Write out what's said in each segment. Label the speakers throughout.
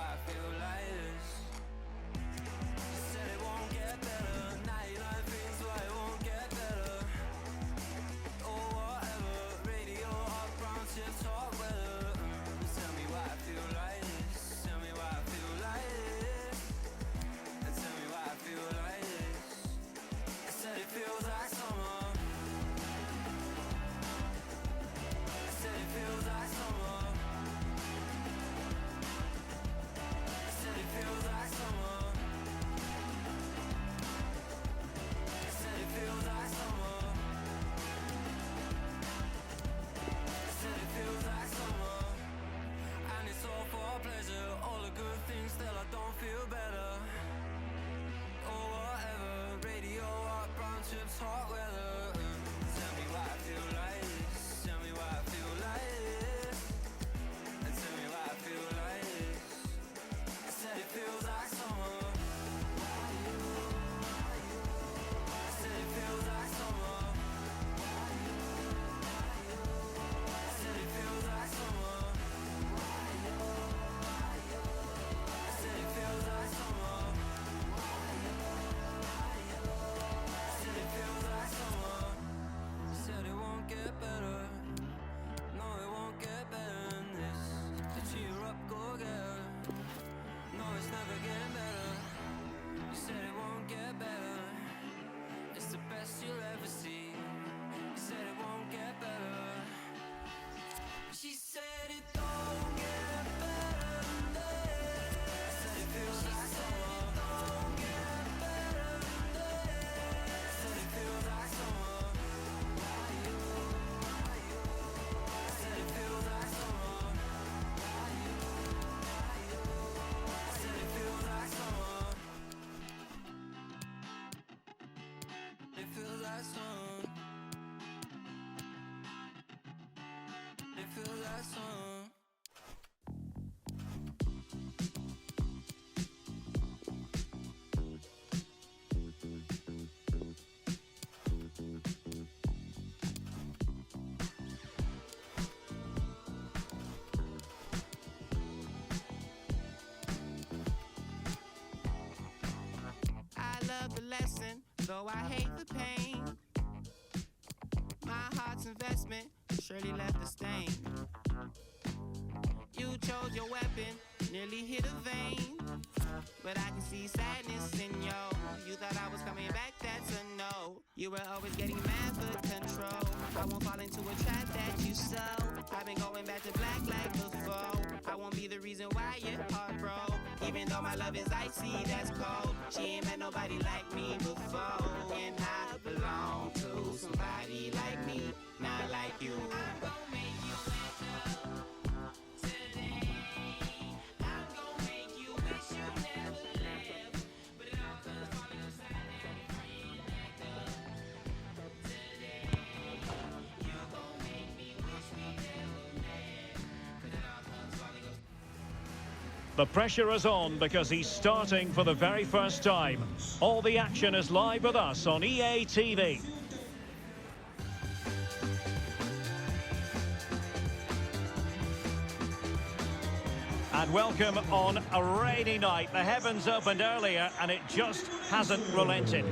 Speaker 1: why I feel like this. You said it won't get better. Now you learn things why it won't get better. Or whatever. Radio up, brown chips, hot weather. Tell me why I feel like this. Tell me why I feel like this. And tell me why I feel like this. I said it feels like summer. I said it feels like summer. I said it feels like summer. I said it feels like summer. I said it feels like summer. And it's all for pleasure. All the good things still I don't feel better. Or whatever. Radio up, brown chips, hot weather. Tell me why I feel like this. Tell me why I feel like this. And tell me why I feel like this. I said it feels like summer. I said it feels like summer. I said it feels like summer. I said it feels like summer. I said it feels like summer. Said it won't get better. No, it won't get better than this. To cheer up, go get her. No, it's never getting better. You said it won't get better. It's the best you'll ever see. You said it won't get better. She said it don't get better than this. I said it feels like summer. Don't get better than this. I said it feels like summer. I said it feels like summer. I said it feels like summer. It feels like summer. It feels like summer.
Speaker 2: I love the lesson, though I hate the pain. My heart's investment surely left a stain. You chose your weapon, nearly hit a vein. But I can see sadness in you. You thought I was coming back, that's a no. You were always getting mad for control. I won't fall into a trap that you sow. I've been going back to black like before. I won't be the reason why your heart broke. Even though my love is icy, that's cold. She ain't met nobody like me before. And I belong to somebody like me, not like you. I'm gonna make you wake up today. I'm gonna make you wish you never left. But it all comes falling upside down if you ain't act up today. You're gonna make me wish we never met. But it all comes falling upside down.
Speaker 3: The pressure is on because he's starting for the very first time. All the action is live with us on EA TV. And welcome on a rainy night. The heavens opened earlier and it just hasn't relented.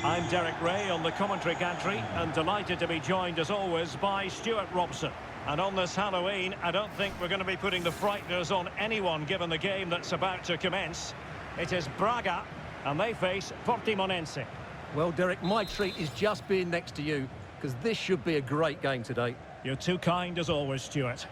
Speaker 3: I'm Derek Ray on the commentary gantry and delighted to be joined as always by Stuart Robson. And on this Halloween, I don't think we're going to be putting the frighteners on anyone given the game that's about to commence. It is Braga and they face Portimonense.
Speaker 4: Well, Derek, my treat is just being next to you because this should be a great game today.
Speaker 3: You're too kind as always, Stuart.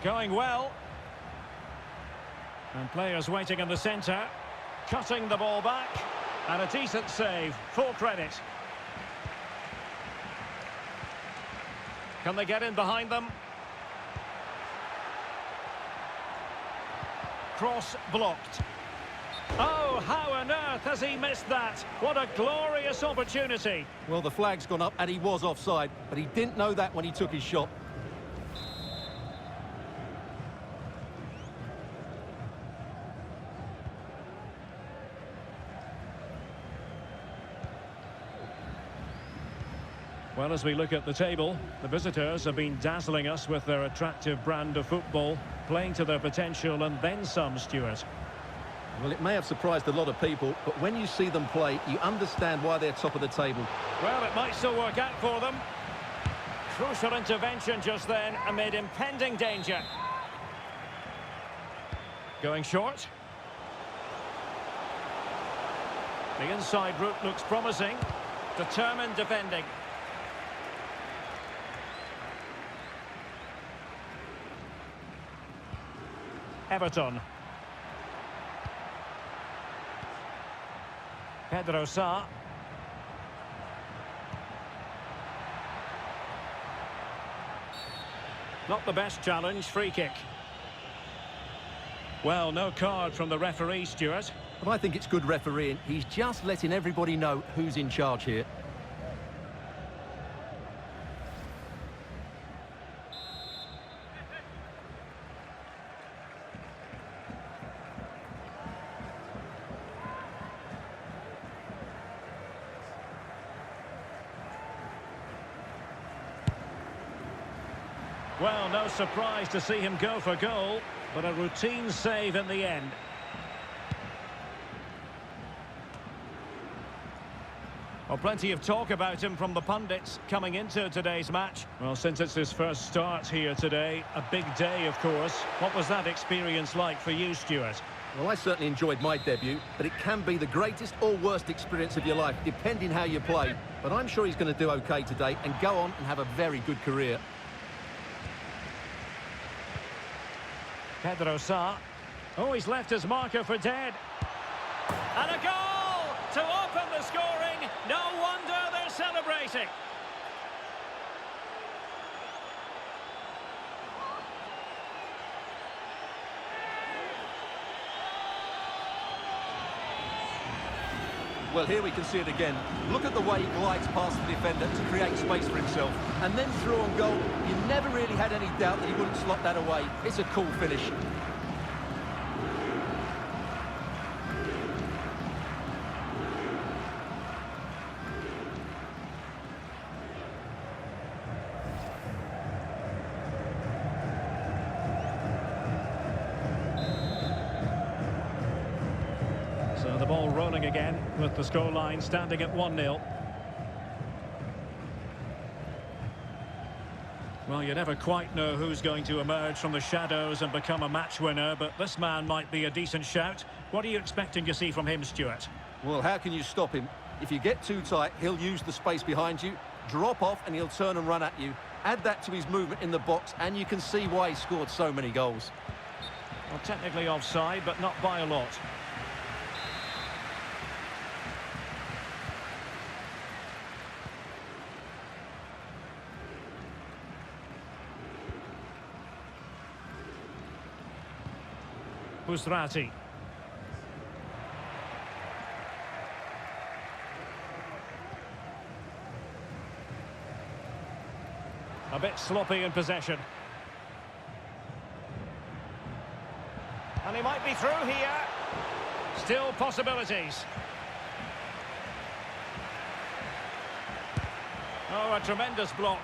Speaker 3: Going well. And players waiting in the centre. Cutting the ball back. And a decent save. Full credit. Can they get in behind them? Cross blocked. Oh, how on earth has he missed that? What a glorious opportunity.
Speaker 4: Well, the flag's gone up and he was offside, but he didn't know that when he took his shot.
Speaker 3: Well, as we look at the table, the visitors have been dazzling us with their attractive brand of football, playing to their potential and then some, Stuart.
Speaker 4: Well, it may have surprised a lot of people, but when you see them play, you understand why they're top of the table.
Speaker 3: Well, it might still work out for them. Crucial intervention just then amid impending danger. Going short. The inside route looks promising. Determined defending. Everton. Pedro Sá. Not the best challenge, free kick. Well, no card from the referee, Stuart.
Speaker 4: But I think it's good refereeing. He's just letting everybody know who's in charge here.
Speaker 3: Well, no surprise to see him go for goal, but a routine save in the end. Well, plenty of talk about him from the pundits coming into today's match. Well, since it's his first start here today, a big day, of course. What was that experience like for you, Stuart?
Speaker 4: Well, I certainly enjoyed my debut, but it can be the greatest or worst experience of your life, depending how you play. But I'm sure he's going to do okay today and go on and have a very good career.
Speaker 3: Pedro Sá. Oh, he's left his marker for dead. And a goal to open the scoring. No wonder they're celebrating.
Speaker 4: Well, here we can see it again. Look at the way he glides past the defender to create space for himself. And then through on goal, you never really had any doubt that he wouldn't slot that away. It's a cool finish.
Speaker 3: So the ball rolling again with the scoreline standing at 1-0. Well, you never quite know who's going to emerge from the shadows and become a match winner, but this man might be a decent shout. What are you expecting to see from him, Stuart?
Speaker 4: Well, how can you stop him? If you get too tight, he'll use the space behind you, drop off, and he'll turn and run at you. Add that to his movement in the box, and you can see why he scored so many goals.
Speaker 3: Well, technically offside, but not by a lot. Busrati. A bit sloppy in possession. And he might be through here. Still possibilities. Oh, a tremendous block.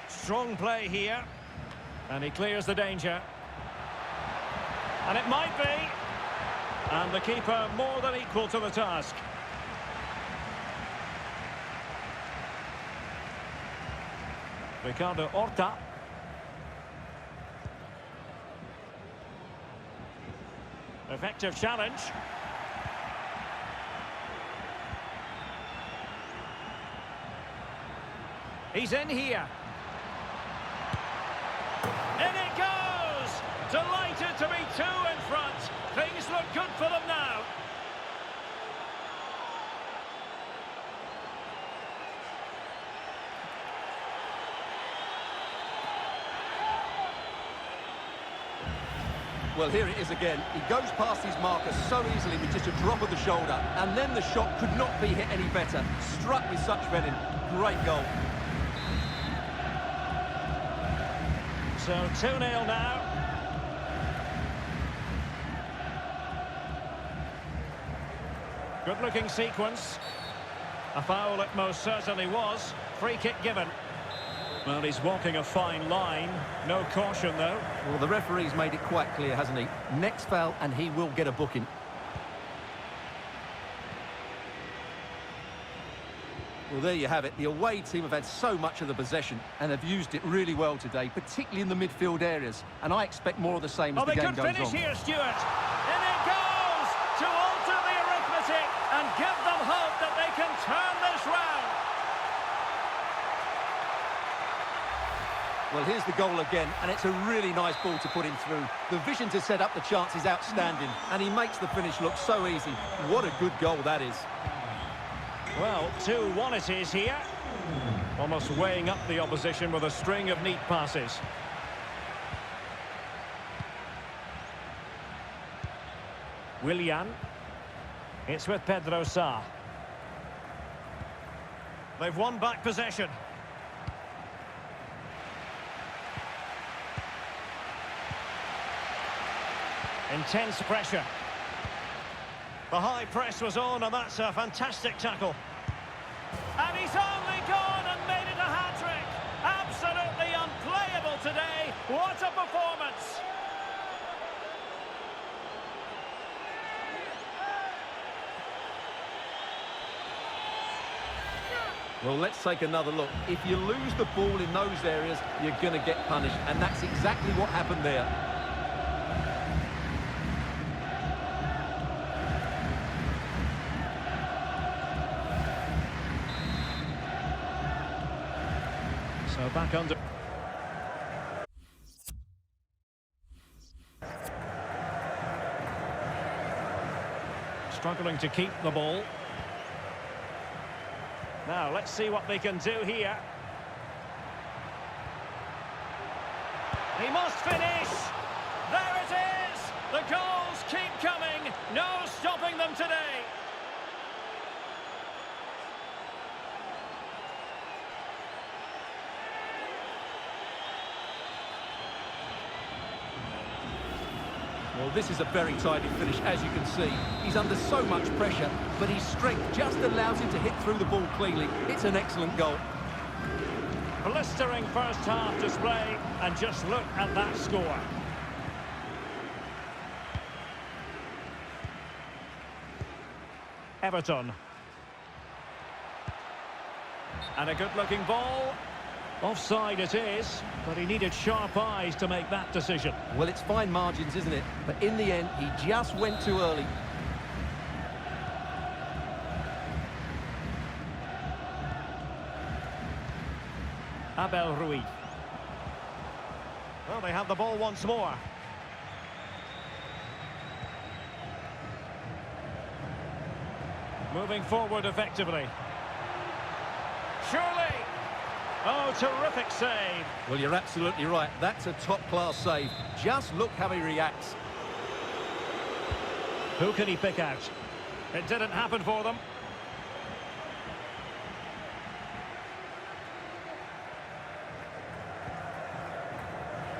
Speaker 3: Strong play here. And he clears the danger. And it might be. And the keeper more than equal to the task. Ricardo Horta. Effective challenge. He's in here. In it goes! Delighted to be two in front. Things look good for them now.
Speaker 4: Well, here it is again. He goes past his marker so easily with just a drop of the shoulder, and then the shot could not be hit any better. Struck with such venom. Great goal.
Speaker 3: So 2-0 now. Good-looking sequence. A foul it most certainly was. free kick given. Well, he's walking a fine line. No caution, though.
Speaker 4: Well, the referee's made it quite clear, hasn't he? Next foul, and he will get a booking. Well, there you have it. The away team have had so much of the possession and have used it really well today, particularly in the midfield areas. And I expect more of the same as the game goes on.
Speaker 3: They could finish here, Stuart. In it goes to alter the arithmetic and give them hope that they can turn this round.
Speaker 4: Well, here's the goal again, and it's a really nice ball to put him through. The vision to set up the chance is outstanding, and he makes the finish look so easy. What a good goal that is.
Speaker 3: Well, 2-1 it is here. Almost weighing up the opposition with a string of neat passes. Willian. It's with Pedro Sá. They've won back possession. Intense pressure. The high press was on, and that's a fantastic tackle. And he's only gone and made it a hat-trick. Absolutely unplayable today. What a performance.
Speaker 4: Well, let's take another look. If you lose the ball in those areas, you're going to get punished, and that's exactly what happened there.
Speaker 3: So back under. Struggling to keep the ball. Now, let's see what they can do here. He must finish! There it is! The goals keep coming! No stopping them today!
Speaker 4: Well, this is a very tidy finish, as you can see. He's under so much pressure, but his strength just allows him to hit through the ball cleanly. It's an excellent goal.
Speaker 3: Blistering first half display, and just look at that score. Everton. And a good-looking ball. Offside it is, but he needed sharp eyes to make that decision.
Speaker 4: Well, it's fine margins, isn't it? But in the end, he just went too early.
Speaker 3: Abel Ruiz. Well, they have the ball once more. Moving forward effectively. Surely! Oh, terrific save.
Speaker 4: Well, you're absolutely right. That's a top-class save. Just look how he reacts.
Speaker 3: Who can he pick out? It didn't happen for them.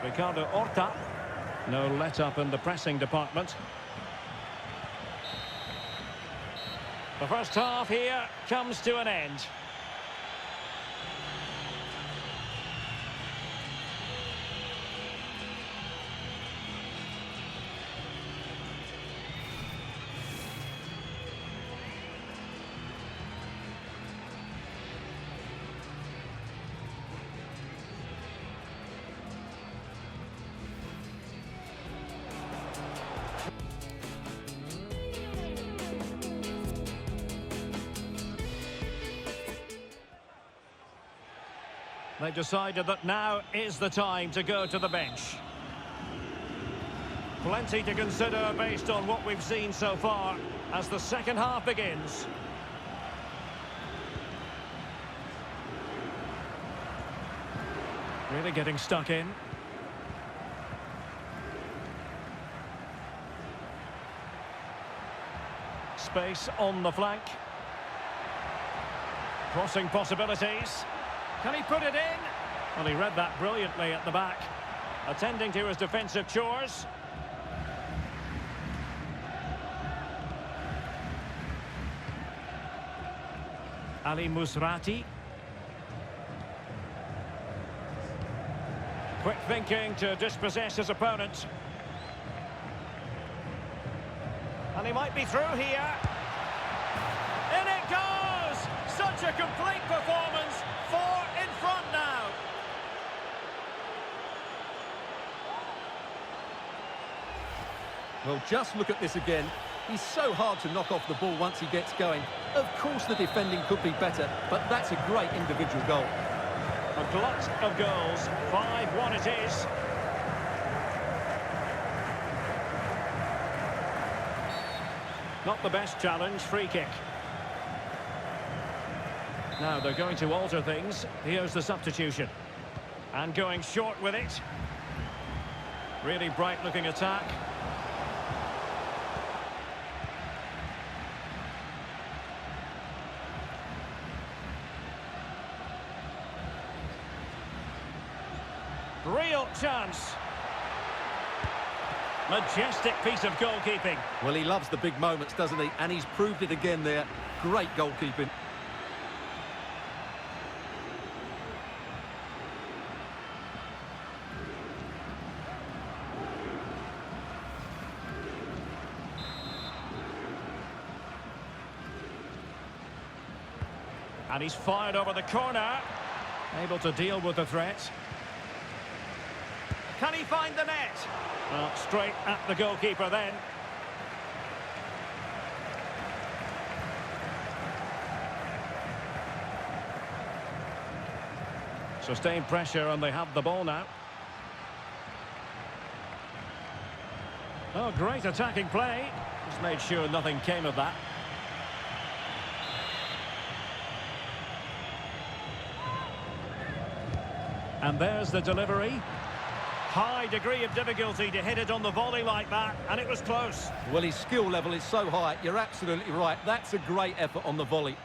Speaker 3: Ricardo Horta. No let-up in the pressing department. The first half here comes to an end. They decided that now is the time to go to the bench. Plenty to consider based on what we've seen so far as the second half begins. Really getting stuck in. Space on the flank. Crossing possibilities. Can he put it in? Well, he read that brilliantly at the back. Attending to his defensive chores. Ali Musrati. Quick thinking to dispossess his opponent. And he might be through here. In it goes! Such a complete performance. 4 in front now.
Speaker 4: Well, just look at this again. He's so hard to knock off the ball once he gets going. Of course the defending could be better, but that's a great individual goal.
Speaker 3: A glut of goals. 5-1 it is. Not the best challenge, free kick. Now they're going to alter things. Here's the substitution. And going short with it. Really bright looking attack. Real chance. Majestic piece of goalkeeping.
Speaker 4: Well, he loves the big moments, doesn't he? And he's proved it again there. Great goalkeeping.
Speaker 3: And he's fired over the corner. Able to deal with the threat. Can he find the net? Well, straight at the goalkeeper then. Sustained pressure and they have the ball now. Oh, great attacking play. Just made sure nothing came of that. And there's the delivery. High degree of difficulty to hit it on the volley like that, and it was close.
Speaker 4: Well, his skill level is so high. You're absolutely right. That's a great effort on the volley.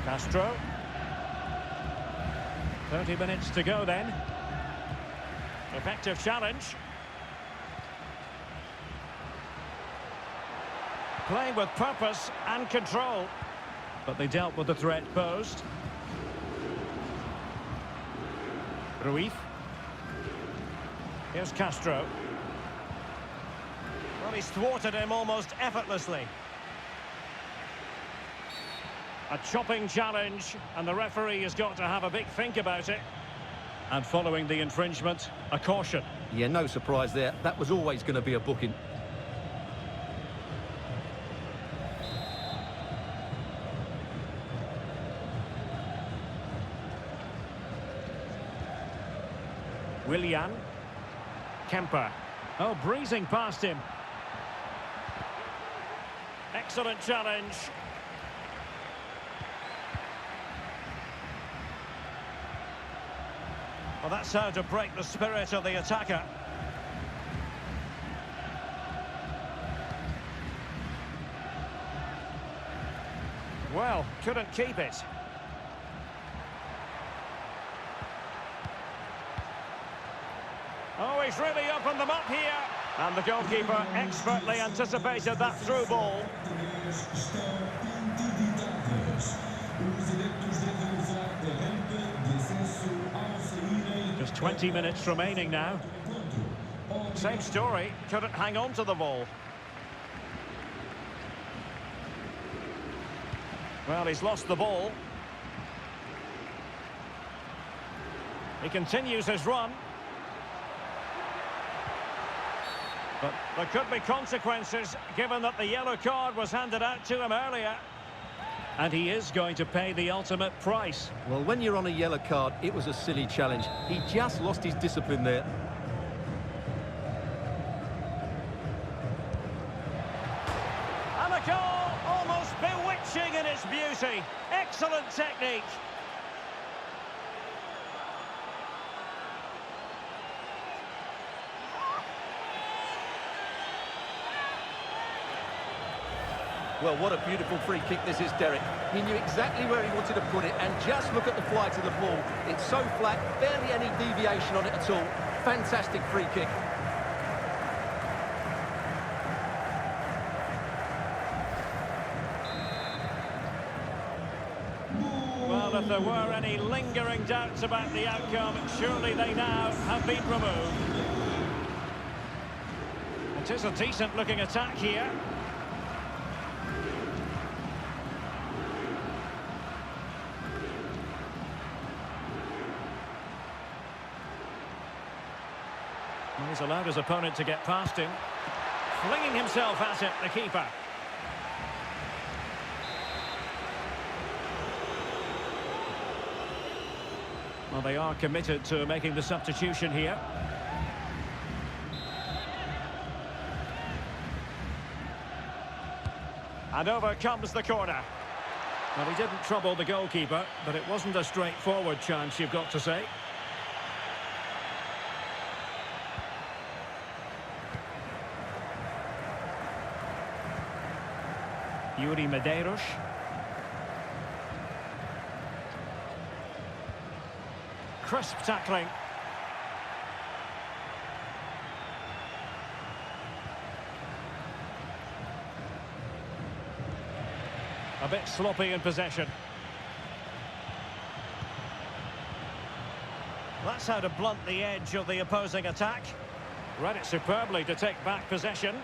Speaker 3: Castro. 30 minutes to go then. Effective challenge. Playing with purpose and control. But they dealt with the threat posed. Ruiz. Here's Castro. Well, he's thwarted him almost effortlessly. A chopping challenge, and the referee has got to have a big think about it. And following the infringement, a caution.
Speaker 4: Yeah, no surprise there. That was always going to be a booking.
Speaker 3: Willian. Kemper. Oh, breezing past him. Excellent challenge. Well, that's how to break the spirit of the attacker. Well, couldn't keep it. Oh, he's really opened them up here. And the goalkeeper expertly anticipated that through ball. Just 20 minutes remaining now. Same story, couldn't hang on to the ball. Well, he's lost the ball. He continues his run. But there could be consequences given that the yellow card was handed out to him earlier. And he is going to pay the ultimate price.
Speaker 4: Well, when you're on a yellow card, it was a silly challenge. He just lost his discipline there.
Speaker 3: And a goal almost bewitching in its beauty. Excellent technique.
Speaker 4: Well, what a beautiful free kick this is, Derek. He knew exactly where he wanted to put it, and just look at the flight of the ball. It's so flat, barely any deviation on it at all. Fantastic free kick.
Speaker 3: Well, if there were any lingering doubts about the outcome, surely they now have been removed. It is a decent-looking attack here. Well, he's allowed his opponent to get past him. Flinging himself at it, the keeper. Well, they are committed to making the substitution here. And over comes the corner. Well, he didn't trouble the goalkeeper, but it wasn't a straightforward chance, you've got to say. Yuri Medeiros. Crisp tackling. A bit sloppy in possession. That's how to blunt the edge of the opposing attack. Read it superbly to take back possession.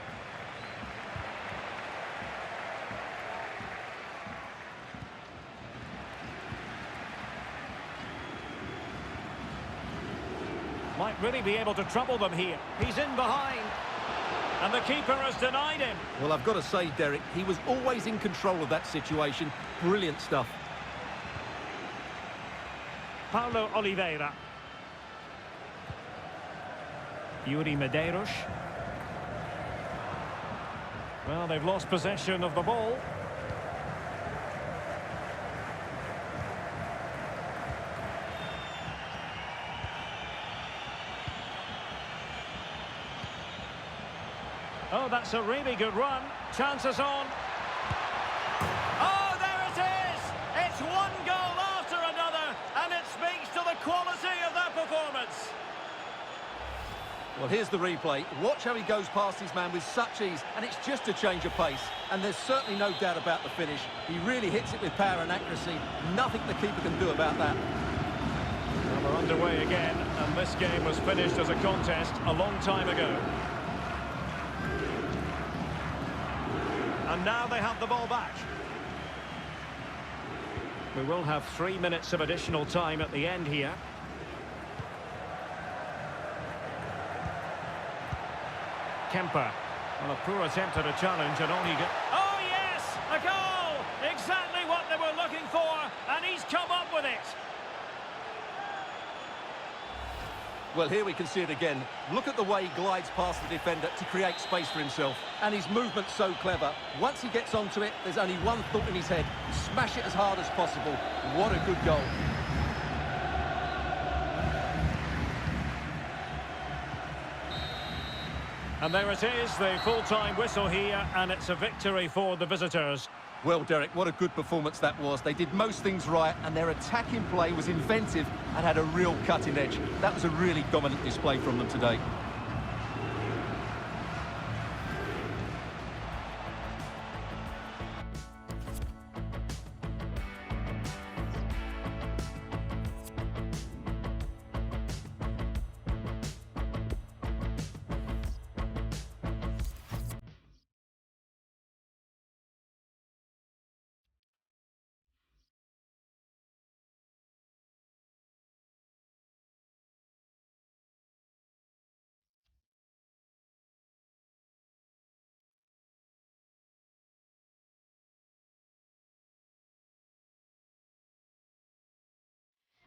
Speaker 3: Might really be able to trouble them here. He's in behind. And the keeper has denied him.
Speaker 4: Well, I've got to say, Derek, he was always in control of that situation. Brilliant stuff.
Speaker 3: Paulo Oliveira. Yuri Medeiros. Well, they've lost possession of the ball. Oh, that's a really good run. Chances on. Oh, there it is! It's one goal after another, and it speaks to the quality of that performance.
Speaker 4: Well, here's the replay. Watch how he goes past his man with such ease, and it's just a change of pace. And there's certainly no doubt about the finish. He really hits it with power and accuracy. Nothing the keeper can do about that.
Speaker 3: Well, we're underway again, and this game was finished as a contest a long time ago. And now they have the ball back. We will have 3 minutes of additional time at the end here. Kemper. Well, a poor attempt at a challenge and all he got. Oh, yes! A goal! Exactly what they were looking for, and he's come up with it.
Speaker 4: Well, here we can see it again. Look at the way he glides past the defender to create space for himself. And his movement's so clever. Once he gets onto it, there's only one thought in his head. Smash it as hard as possible. What a good goal.
Speaker 3: And there it is, the full-time whistle here, and it's a victory for the visitors.
Speaker 4: Well, Derek, what a good performance that was. They did most things right, and their attacking play was inventive and had a real cutting edge. That was a really dominant display from them today.